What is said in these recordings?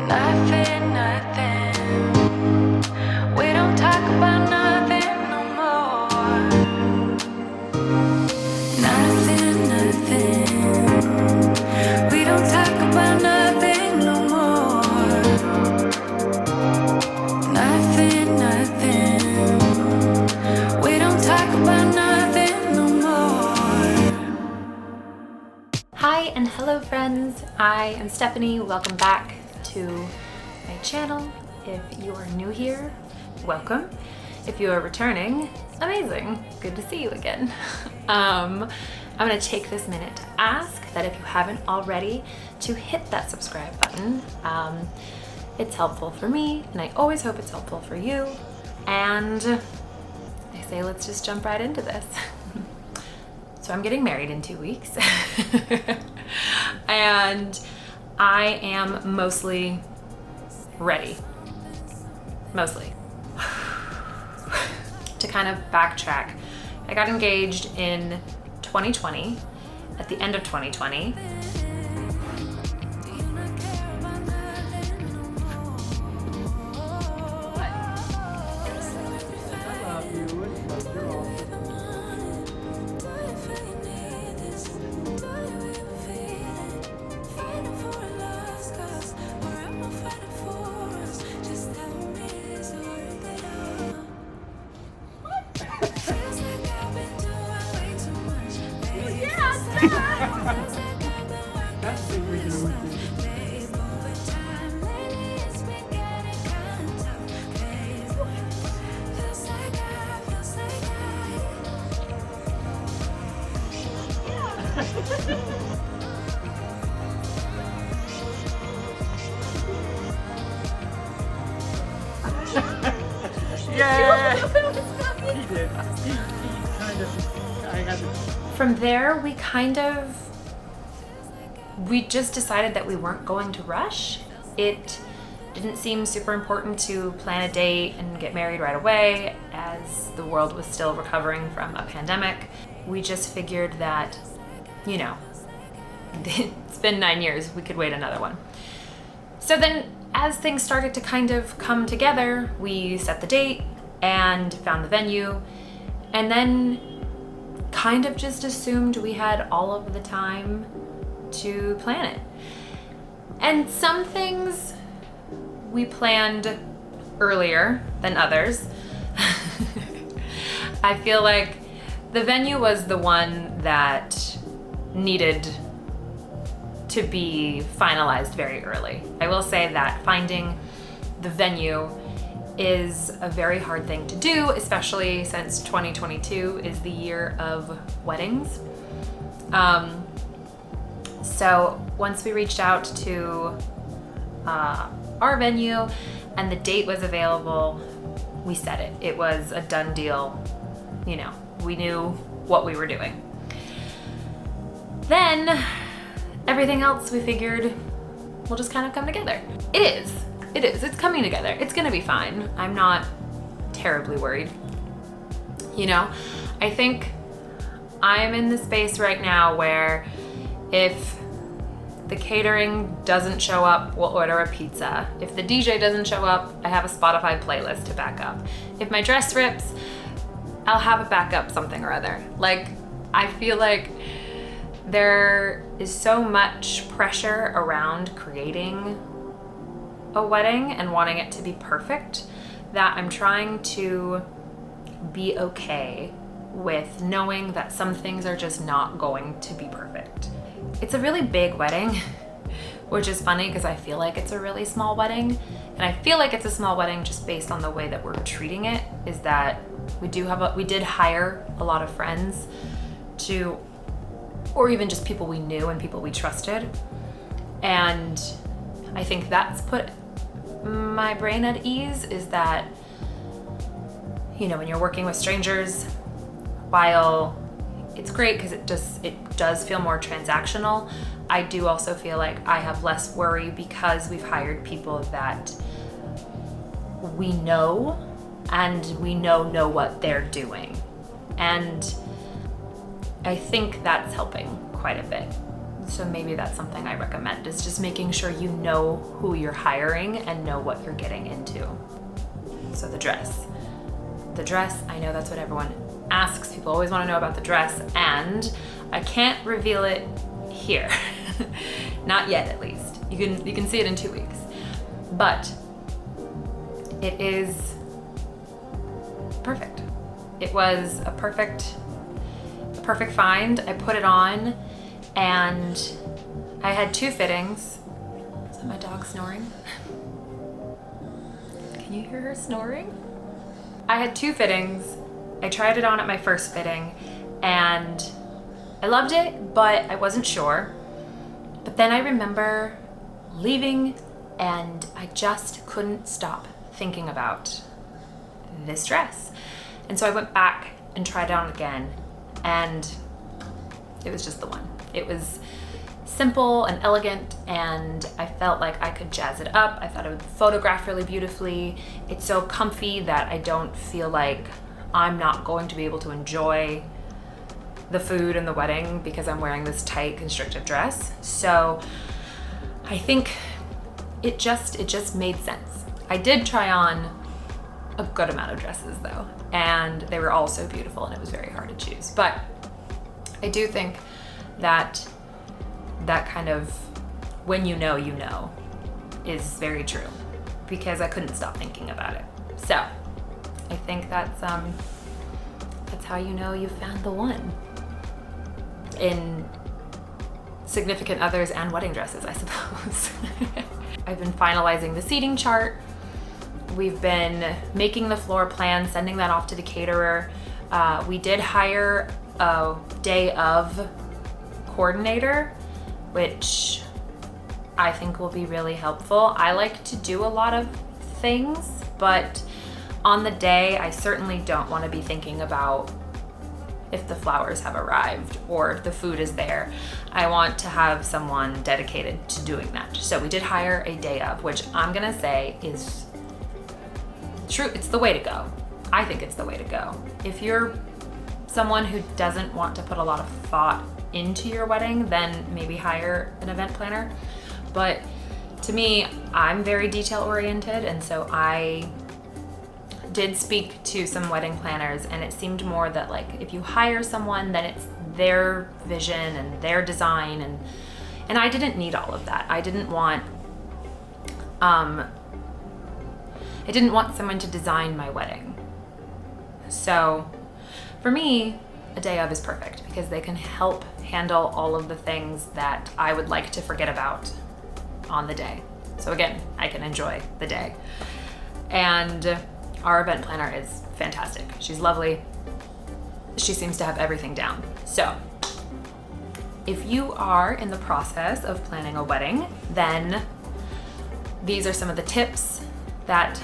Nothing, nothing. We don't talk about nothing no more. Nothing, nothing. We don't talk about nothing no more. Nothing, nothing. We don't talk about nothing no more. Hi and hello friends, I am Stephanie. Welcome back to my channel. If you are new here, welcome. If you are returning, amazing, good to see you again. I'm gonna take this minute to ask that if you haven't already, to hit that subscribe button. It's helpful for me and I always hope it's helpful for you. And I say let's just jump right into this. So I'm getting married in 2 weeks and I am mostly ready. Mostly. To kind of backtrack, I got engaged in 2020, at the end of 2020. Yeah! He did. He kind of. I got it. From there, we just decided that we weren't going to rush. It didn't seem super important to plan a date and get married right away as the world was still recovering from a pandemic. We just figured that, you know, it's been 9 years, we could wait another one. So then as things started to kind of come together, we set the date and found the venue, and then kind of just assumed we had all of the time to plan it. And some things we planned earlier than others. I feel like the venue was the one that needed to be finalized very early. I will say that finding the venue is a very hard thing to do, especially since 2022 is the year of weddings. So once we reached out to our venue and the date was available, we set it. It was a done deal. You know, we knew what we were doing. Then everything else we figured will just kind of come together. It is, it's coming together. It's gonna be fine. I'm not terribly worried. You know, I think I'm in the space right now where if the catering doesn't show up, we'll order a pizza. If the DJ doesn't show up, I have a Spotify playlist to back up. If my dress rips, I'll have a backup something or other. Like, I feel like there is so much pressure around creating a wedding and wanting it to be perfect that I'm trying to be okay with knowing that some things are just not going to be perfect. It's a really big wedding, which is funny because I feel like it's a really small wedding. And I feel like it's a small wedding just based on the way that we're treating it, is that we did hire a lot of friends to, or even just people we knew and people we trusted. And I think that's put my brain at ease, is that, you know, when you're working with strangers, while it's great because it does feel more transactional, I do also feel like I have less worry because we've hired people that we know and we know what they're doing. And I think that's helping quite a bit. So maybe that's something I recommend, is just making sure you know who you're hiring and know what you're getting into. So the dress. The dress, I know that's what everyone asks. People always want to know about the dress, and I can't reveal it here. Not yet, at least. You can see it in 2 weeks. But it is perfect. It was a perfect find. I put it on and I had 2 fittings. Is that my dog snoring? Can you hear her snoring? I had 2 fittings. I tried it on at my first fitting and I loved it, but I wasn't sure. But then I remember leaving and I just couldn't stop thinking about this dress. And so I went back and tried it on again, and it was just the one. It was simple and elegant, and I felt like I could jazz it up. I thought it would photograph really beautifully. It's so comfy that I don't feel like I'm not going to be able to enjoy the food and the wedding because I'm wearing this tight, constrictive dress. So I think it just made sense. I did try on a good amount of dresses though, and they were all so beautiful and it was very hard to choose. But I do think that that kind of when you know is very true, because I couldn't stop thinking about it. So I think that's how you know you found the one in significant others and wedding dresses, I suppose. I've been finalizing the seating chart. We've been making the floor plan, sending that off to the caterer. We did hire a day of coordinator, which I think will be really helpful. I like to do a lot of things, but on the day, I certainly don't want to be thinking about if the flowers have arrived or if the food is there. I want to have someone dedicated to doing that. So we did hire a day of, which I'm gonna say is true. It's the way to go. I think it's the way to go. If you're someone who doesn't want to put a lot of thought into your wedding, then maybe hire an event planner. But to me, I'm very detail oriented, and so I did speak to some wedding planners, and it seemed more that like if you hire someone, then it's their vision and their design, and I didn't need all of that. I didn't want someone to design my wedding. So for me, a day of is perfect because they can help handle all of the things that I would like to forget about on the day. So again, I can enjoy the day. And our event planner is fantastic. She's lovely. She seems to have everything down. So if you are in the process of planning a wedding, then these are some of the tips that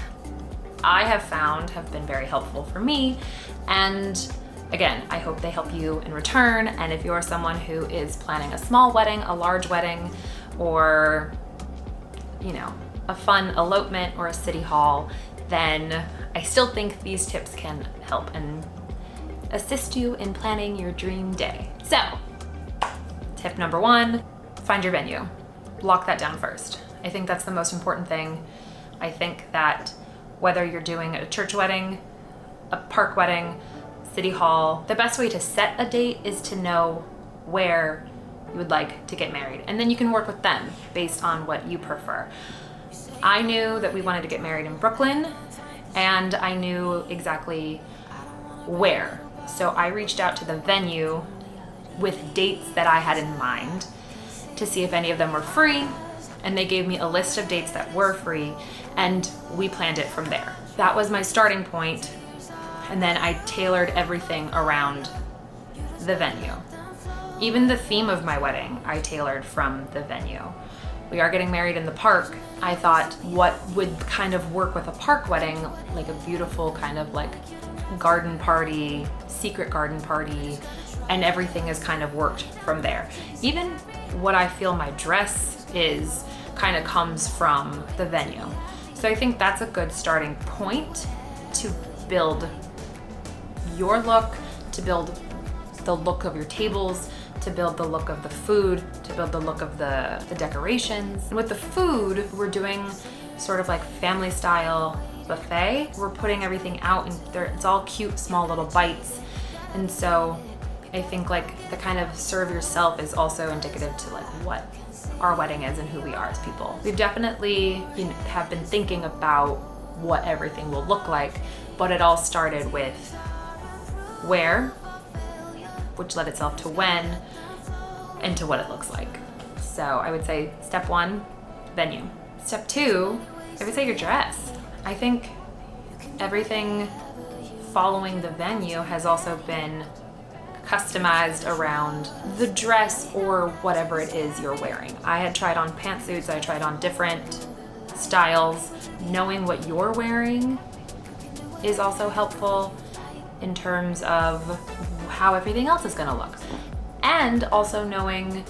I have found have been very helpful for me. And again, I hope they help you in return. And if you're someone who is planning a small wedding, a large wedding, or, you know, a fun elopement or a city hall, then I still think these tips can help and assist you in planning your dream day. So, tip number 1, find your venue. Lock that down first. I think that's the most important thing. I think that whether you're doing a church wedding, a park wedding, city hall, the best way to set a date is to know where you would like to get married. And then you can work with them based on what you prefer. I knew that we wanted to get married in Brooklyn, and I knew exactly where. So I reached out to the venue with dates that I had in mind to see if any of them were free, and they gave me a list of dates that were free, and we planned it from there. That was my starting point, and then I tailored everything around the venue. Even the theme of my wedding, I tailored from the venue. We are getting married in the park. I thought what would kind of work with a park wedding, like a beautiful kind of like garden party, secret garden party, and everything is kind of worked from there. Even what I feel my dress is kind of comes from the venue. So I think that's a good starting point to build your look, to build the look of your tables, to build the look of the food, to build the look of the decorations. And with the food, we're doing sort of like family style buffet. We're putting everything out and it's all cute, small little bites. And so I think like the kind of serve yourself is also indicative to like what our wedding is and who we are as people. We've definitely have been thinking about what everything will look like, but it all started with where, which led itself to when, and to what it looks like. So I would say step 1, venue. Step 2, I would say your dress. I think everything following the venue has also been customized around the dress or whatever it is you're wearing. I had tried on pantsuits, I tried on different styles. Knowing what you're wearing is also helpful in terms of how everything else is gonna look. And also knowing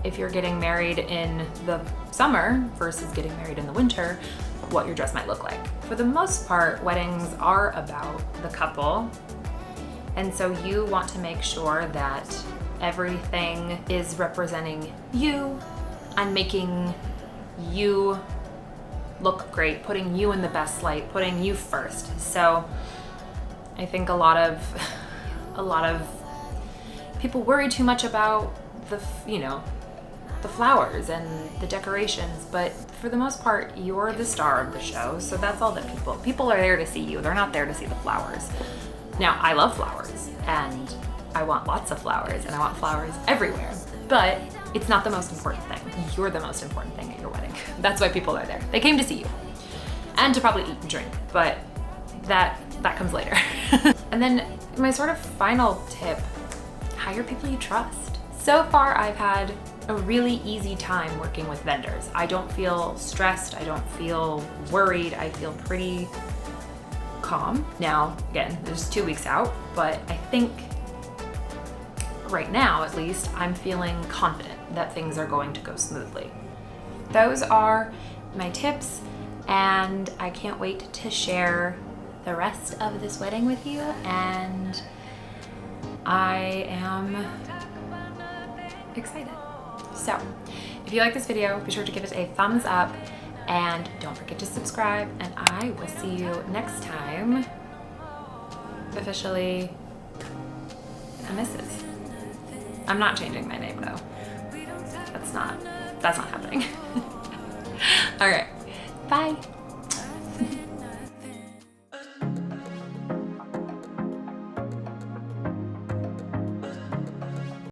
if you're getting married in the summer versus getting married in the winter, what your dress might look like. For the most part, weddings are about the couple. And so you want to make sure that everything is representing you and making you look great, putting you in the best light, putting you first. So I think a lot of people worry too much about the flowers and the decorations, but for the most part, you're the star of the show. So that's all that people are there to see you. They're not there to see the flowers. Now, I love flowers and I want lots of flowers and I want flowers everywhere, but it's not the most important thing. You're the most important thing at your wedding. That's why people are there. They came to see you and to probably eat and drink, but that comes later. And then my sort of final tip, hire people you trust. So far, I've had a really easy time working with vendors. I don't feel stressed. I don't feel worried. I feel pretty calm. Now, again, there's 2 weeks out, but I think right now, at least, I'm feeling confident that things are going to go smoothly. Those are my tips, and I can't wait to share the rest of this wedding with you, and I am excited. So, if you like this video, be sure to give it a thumbs up, and don't forget to subscribe, and I will see you next time. Officially, a Mrs. I'm not changing my name though. That's not happening. All right, bye.